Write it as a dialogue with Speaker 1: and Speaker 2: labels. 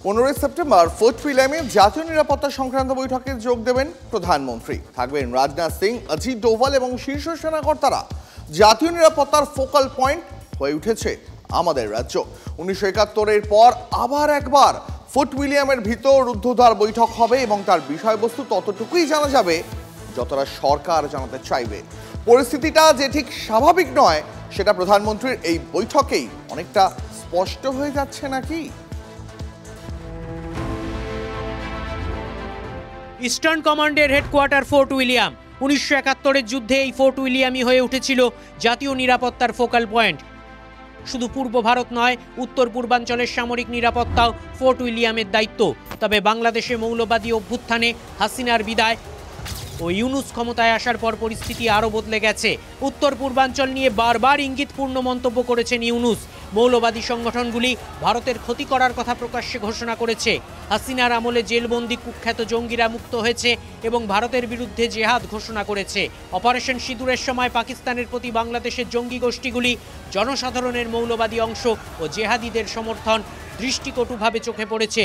Speaker 1: 15 September fort উইলিয়ামে জাতীয় নিরাপত্তা সংক্রান্ত বৈঠকে যোগ দেবেন প্রধানমন্ত্রী। থাকবেন রাজনাথ সিং, অজিত ডোভাল এবং শীর্ষ সেনাকর্তারা। জাতীয় নিরাপত্তার ফোকাল পয়েন্ট হয়ে উঠেছে আমাদের রাজ্য। 1971-এর পর আবার একবার ফোর্ট উইলিয়ামের ভিতর রুদ্ধদ্বার বৈঠক হবে এবং তার বিষয়বস্তু ততটুকুই জানা যাবে যতটা সরকার জানাতে চাইবে। পরিস্থিতিটা যে ঠিক স্বাভাবিক নয় সেটা প্রধানমন্ত্রীর এই বৈঠকেই অনেকটা স্পষ্ট হয়ে যাচ্ছে নাকি?
Speaker 2: ইস্টার্ন কমান্ডের হেডকোয়ার্টার ফোর্ট উইলিয়াম। 1971-এর যুদ্ধে এই ফোর্ট উইলিয়ামই হয়ে উঠেছিল জাতীয় নিরাপত্তার ফোকাল পয়েন্ট। শুধু পূর্ব ভারত নয়, উত্তর পূর্বাঞ্চলের সামরিক নিরাপত্তাও ফোর্ট উইলিয়ামের দায়িত্ব। তবে বাংলাদেশে মৌলবাদী অভ্যুত্থানে হাসিনার বিদায় ও ইউনুস ক্ষমতায় আসার পর পরিস্থিতি আরও বদলে গেছে। উত্তর পূর্বাঞ্চল নিয়ে বারবার ইঙ্গিতপূর্ণ মন্তব্য করেছেন ইউনুস। মৌলবাদী সংগঠনগুলি ভারতের ক্ষতি করার কথা প্রকাশ্যে ঘোষণা করেছে। হাসিনার আমলে জেলবন্দি কুখ্যাত জঙ্গিরা মুক্ত হয়েছে এবং ভারতের বিরুদ্ধে জেহাদ ঘোষণা করেছে। অপারেশন সিঁদুরের সময় পাকিস্তানের প্রতি বাংলাদেশের জঙ্গি গোষ্ঠীগুলি জনসাধারণের মৌলবাদী অংশ ও জেহাদিদের সমর্থন দৃষ্টিকটুভাবে চোখে পড়েছে।